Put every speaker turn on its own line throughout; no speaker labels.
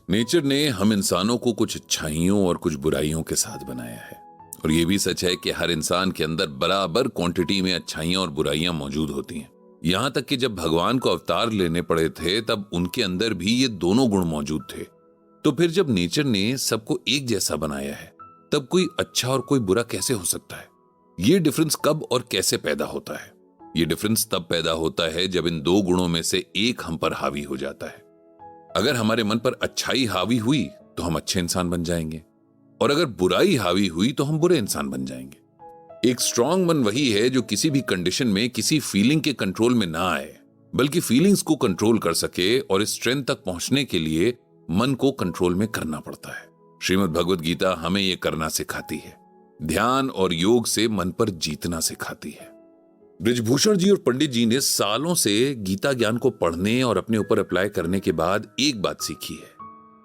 Nature ने हम इंसानों को कुछ अच्छाइयों और कुछ बुराइयों के साथ बनाया है, और ये भी सच है कि हर इंसान के अंदर बराबर क्वांटिटी में अच्छाइयां और बुराइयां मौजूद होती हैं। यहां तक कि जब भगवान को अवतार लेने पड़े थे तब उनके अंदर भी ये दोनों गुण मौजूद थे। तो फिर जब नेचर ने सबको एक जैसा बनाया है, तब कोई अच्छा और कोई बुरा कैसे हो सकता है? ये डिफरेंस कब और कैसे पैदा होता है? ये डिफरेंस तब पैदा होता है जब इन दो गुणों में से एक हम पर हावी हो जाता है। अगर हमारे मन पर अच्छाई हावी हुई तो हम अच्छे इंसान बन जाएंगे, और अगर बुराई हावी हुई तो हम बुरे इंसान बन जाएंगे। एक स्ट्रांग मन वही है जो किसी भी कंडीशन में किसी फीलिंग के कंट्रोल में ना आए, बल्कि फीलिंग्स को कंट्रोल कर सके, और इस स्ट्रेंथ तक पहुंचने के लिए मन को कंट्रोल में करना पड़ता है। श्रीमद् भगवद गीता हमें यह करना सिखाती है। ध्यान और योग से मन पर जीतना सिखाती है। बृजभूषण जी और पंडित जी ने सालों से गीता ज्ञान को पढ़ने और अपने ऊपर अप्लाई करने के बाद एक बात सीखी है,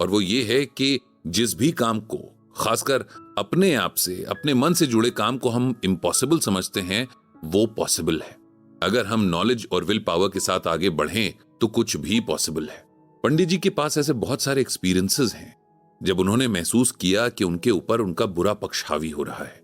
और वो ये है कि जिस भी काम को, खासकर अपने आप से, अपने मन से जुड़े काम को हम इम्पॉसिबल समझते हैं, वो पॉसिबल है। अगर हम नॉलेज और विल पावर के साथ आगे बढ़ें तो कुछ भी पॉसिबल है। पंडित जी के पास ऐसे बहुत सारे एक्सपीरियंसेस हैं जब उन्होंने महसूस किया कि उनके ऊपर उनका बुरा पक्ष हावी हो रहा है।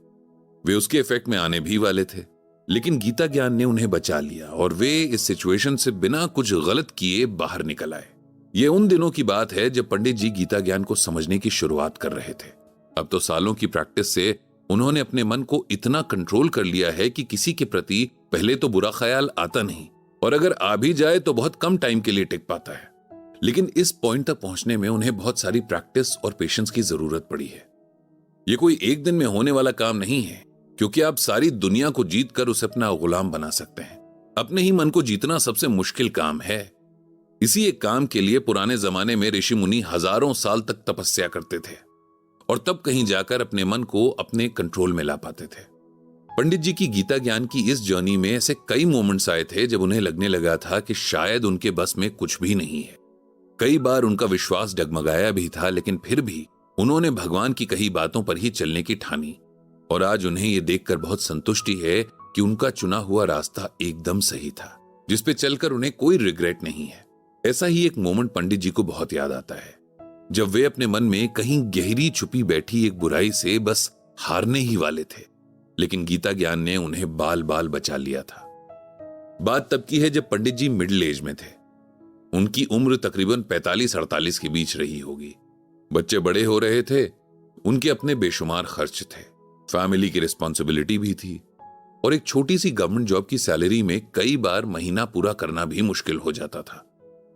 वे उसके इफेक्ट में आने भी वाले थे, लेकिन गीता ज्ञान ने उन्हें बचा लिया और वे इस सिचुएशन से बिना कुछ गलत किए बाहर निकल आए। ये उन दिनों की बात है जब पंडित जी गीता ज्ञान को समझने की शुरुआत कर रहे थे। अब तो सालों की प्रैक्टिस से उन्होंने अपने मन को इतना कंट्रोल कर लिया है कि किसी के प्रति पहले तो बुरा ख्याल आता नहीं, और अगर आ भी जाए तो बहुत कम टाइम के लिए टिक पाता है। लेकिन इस पॉइंट तक पहुंचने में उन्हें बहुत सारी प्रैक्टिस और पेशेंस की जरूरत पड़ी है। यह कोई एक दिन में होने वाला काम नहीं है, क्योंकि आप सारी दुनिया को जीत कर उसे अपना गुलाम बना सकते हैं। अपने ही मन को जीतना सबसे मुश्किल काम है। इसी एक काम के लिए पुराने जमाने में ऋषि मुनि हजारों साल तक तपस्या करते थे, और तब कहीं जाकर अपने मन को अपने कंट्रोल में ला पाते थे। पंडित जी की गीता ज्ञान की इस जर्नी में ऐसे कई मोमेंट्स आए थे जब उन्हें लगने लगा था कि शायद उनके बस में कुछ भी नहीं है। कई बार उनका विश्वास डगमगाया भी था, लेकिन फिर भी उन्होंने भगवान की कही बातों पर ही चलने की ठानी, और आज उन्हें यह देखकर बहुत संतुष्टि है कि उनका चुना हुआ रास्ता एकदम सही था, जिस पे चलकर उन्हें कोई रिग्रेट नहीं है। ऐसा ही एक मोमेंट पंडित जी को बहुत याद आता है, जब वे अपने मन में कहीं गहरी छुपी बैठी एक बुराई से बस हारने ही वाले थे, लेकिन गीता ज्ञान ने उन्हें बाल बाल बचा लिया था। बात तब की है जब पंडित जी मिडिल एज में थे। उनकी उम्र तकरीबन 45-48 के बीच रही होगी। बच्चे बड़े हो रहे थे, उनके अपने बेशुमार खर्च थे, फैमिली की रिस्पॉन्सिबिलिटी भी थी, और एक छोटी सी गवर्नमेंट जॉब की सैलरी में कई बार महीना पूरा करना भी मुश्किल हो जाता था।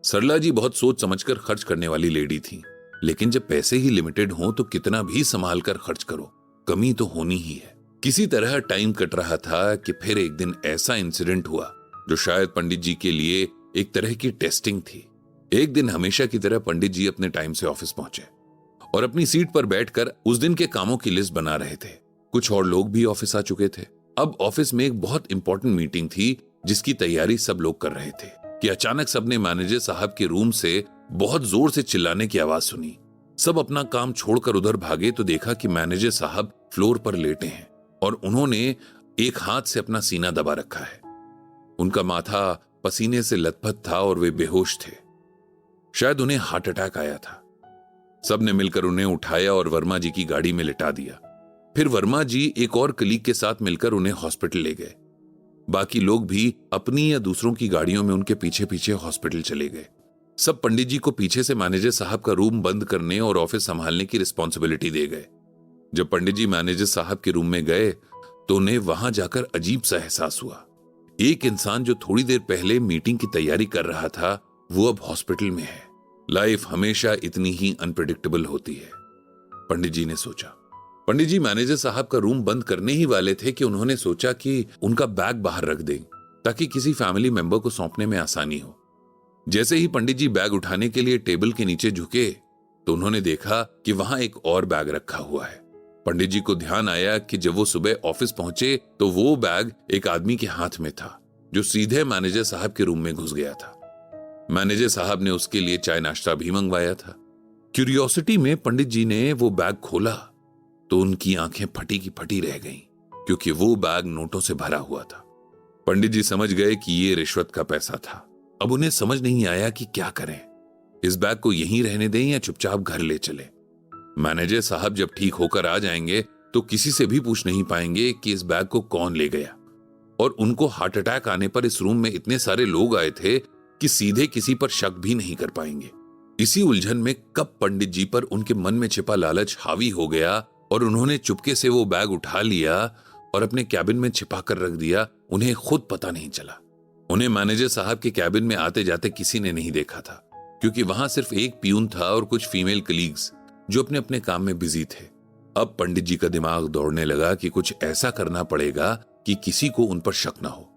सरला जी बहुत सोच समझकर खर्च करने वाली लेडी थी, लेकिन जब पैसे ही लिमिटेड हों तो कितना भी संभाल कर खर्च करो, कमी तो होनी ही है। किसी तरह टाइम कट रहा था कि फिर एक दिन ऐसा इंसिडेंट हुआ जो शायद पंडित जी के लिए एक तरह की टेस्टिंग थी। एक दिन हमेशा की तरह पंडित जी अपने टाइम से ऑफिस पहुंचे और अपनी सीट पर बैठकर उस दिन के कामों की लिस्ट बना रहे थे। कुछ और लोग भी ऑफिस आ चुके थे। अब ऑफिस में एक बहुत इंपॉर्टेंट मीटिंग थी जिसकी तैयारी सब लोग कर रहे थे कि अचानक सबने मैनेजर साहब के रूम से बहुत जोर से चिल्लाने की आवाज सुनी। सब अपना काम छोड़कर उधर भागे तो देखा कि मैनेजर साहब फ्लोर पर लेटे हैं और उन्होंने एक हाथ से अपना सीना दबा रखा है। उनका माथा पसीने से लथपथ था और वे बेहोश थे। शायद उन्हें हार्ट अटैक आया था। सबने मिलकर उन्हें उठाया और वर्मा जी की गाड़ी में लिटा दिया। फिर वर्मा जी एक और कलीग के साथ मिलकर उन्हें हॉस्पिटल ले गए। बाकी लोग भी अपनी या दूसरों की गाड़ियों में उनके पीछे पीछे हॉस्पिटल चले गए। सब पंडित जी को पीछे से मैनेजर साहब का रूम बंद करने और ऑफिस संभालने की रिस्पॉन्सिबिलिटी दे गए। जब पंडित जी मैनेजर साहब के रूम में गए तो उन्हें वहां जाकर अजीब सा एहसास हुआ। एक इंसान जो थोड़ी देर पहले मीटिंग की तैयारी कर रहा था वो अब हॉस्पिटल में है। लाइफ हमेशा इतनी ही अनप्रेडिक्टेबल होती है, पंडित जी ने सोचा। पंडित जी मैनेजर साहब का रूम बंद करने ही वाले थे कि उन्होंने सोचा कि उनका बैग बाहर रख दें ताकि किसी फैमिली मेंबर को सौंपने में आसानी हो। जैसे ही पंडित जी बैग उठाने के लिए टेबल के नीचे झुके तो उन्होंने देखा कि वहां एक और बैग रखा हुआ है। पंडित जी को ध्यान आया कि जब वो सुबह ऑफिस पहुंचे तो वो बैग एक आदमी के हाथ में था जो सीधे मैनेजर साहब के रूम में घुस गया था। मैनेजर साहब ने उसके लिए चाय नाश्ता भी मंगवाया था। क्यूरियोसिटी में पंडित जी ने वो बैग खोला तो उनकी आंखें फटी की फटी रह गईं, क्योंकि वो बैग नोटों से भरा हुआ था। पंडित जी समझ गए कि ये रिश्वत का पैसा था। अब उन्हें समझ नहीं आया कि क्या करें। इस बैग को यहीं रहने दें या चुपचाप घर ले चले। मैनेजर साहब जब ठीक होकर आ जाएंगे तो किसी से भी पूछ नहीं पाएंगे कि इस बैग को कौन ले गया। और उनको हार्ट अटैक आने पर इस रूम में इतने सारे लोग आए थे कि सीधे किसी पर शक भी नहीं कर पाएंगे। इसी उलझन में कब पंडित जी पर उनके मन में छिपा लालच हावी हो गया और उन्होंने चुपके से वो बैग उठा लिया और अपने कैबिन में छिपा कर रख दिया, उन्हें खुद पता नहीं चला। उन्हें मैनेजर साहब के कैबिन में आते जाते किसी ने नहीं देखा था, क्योंकि वहां सिर्फ एक पियून था और कुछ फीमेल कलीग्स जो अपने अपने काम में बिजी थे। अब पंडित जी का दिमाग दौड़ने लगा कि कुछ ऐसा करना पड़ेगा कि किसी को उन पर शक ना हो।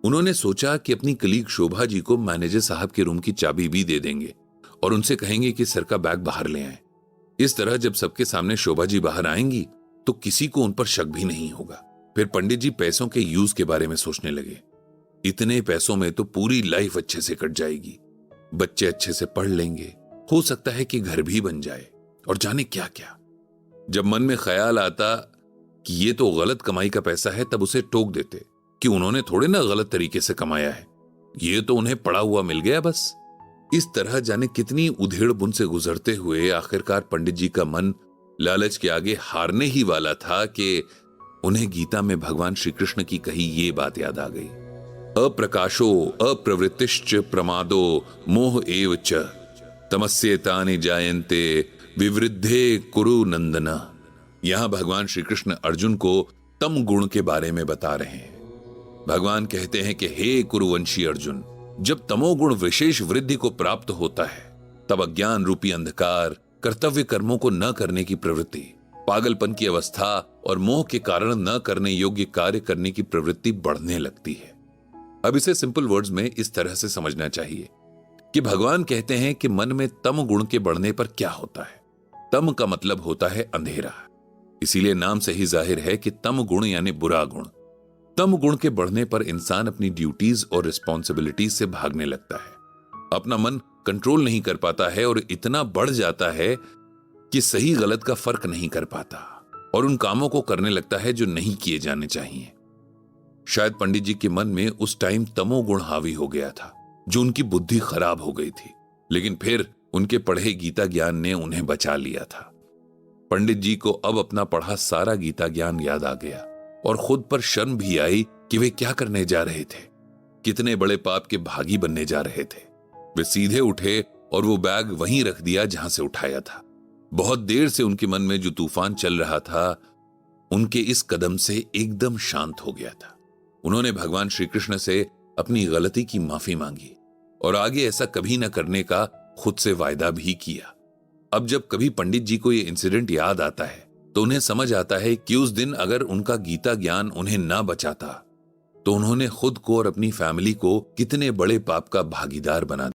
उन्होंने सोचा कि अपनी कलीग शोभा जी को मैनेजर साहब के रूम की चाबी भी दे देंगे और उनसे कहेंगे कि सर का बैग बाहर ले आए। इस तरह जब सबके सामने शोभा जी बाहर आएंगी तो किसी को उन पर शक भी नहीं होगा। फिर पंडित जी पैसों के यूज के बारे में सोचने लगे। इतने पैसों में तो पूरी लाइफ अच्छे से कट जाएगी, बच्चे अच्छे से पढ़ लेंगे, हो सकता है कि घर भी बन जाए और जाने क्या क्या। जब मन में ख्याल आता कि ये तो गलत कमाई का पैसा है, तब उसे टोक देते कि उन्होंने थोड़े ना गलत तरीके से कमाया है, ये तो उन्हें पड़ा हुआ मिल गया बस। इस तरह जाने कितनी उधेड़ बुन से गुजरते हुए आखिरकार पंडित जी का मन लालच के आगे हारने ही वाला था कि उन्हें गीता में भगवान श्री कृष्ण की कही ये बात याद आ गई, अप्रकाशो अप्रवृत्तिश्च प्रमादो मोह एव च तमस्येतानि जायन्ते विवृद्धे कुरु नंदना। यहां भगवान श्री कृष्ण अर्जुन को तम गुण के बारे में बता रहे हैं। भगवान कहते हैं कि हे कुरुवंशी अर्जुन, जब तमोगुण विशेष वृद्धि को प्राप्त होता है तब अज्ञान रूपी अंधकार, कर्तव्य कर्मों को न करने की प्रवृत्ति, पागलपन की अवस्था और मोह के कारण न करने योग्य कार्य करने की प्रवृत्ति बढ़ने लगती है। अब इसे सिंपल वर्ड्स में इस तरह से समझना चाहिए कि भगवान कहते हैं कि मन में तम गुण के बढ़ने पर क्या होता है। तम का मतलब होता है अंधेरा, इसीलिए नाम से ही जाहिर है कि तम गुण यानी बुरा गुण। तम गुण के बढ़ने पर इंसान अपनी ड्यूटीज और रिस्पॉन्सिबिलिटीज से भागने लगता है, अपना मन कंट्रोल नहीं कर पाता है और इतना बढ़ जाता है कि सही गलत का फर्क नहीं कर पाता और उन कामों को करने लगता है जो नहीं किए जाने चाहिए। शायद पंडित जी के मन में उस टाइम तमोगुण हावी हो गया था, जो उनकी बुद्धि खराब हो गई थी, लेकिन फिर उनके पढ़े गीता ज्ञान ने उन्हें बचा लिया था। पंडित जी को अब अपना पढ़ा सारा गीता ज्ञान याद आ गया और खुद पर शर्म भी आई कि वे क्या करने जा रहे थे, कितने बड़े पाप के भागी बनने जा रहे थे। वे सीधे उठे और वो बैग वहीं रख दिया जहां से उठाया था। बहुत देर से उनके मन में जो तूफान चल रहा था, उनके इस कदम से एकदम शांत हो गया था। उन्होंने भगवान श्री कृष्ण से अपनी गलती की माफी मांगी और आगे ऐसा कभी न करने का खुद से वायदा भी किया। अब जब कभी पंडित जी को यह इंसिडेंट याद आता है तो उन्हें समझ आता है कि उस दिन अगर उनका गीता ज्ञान उन्हें ना बचाता तो उन्होंने खुद को और अपनी फैमिली को कितने बड़े पाप का भागीदार बना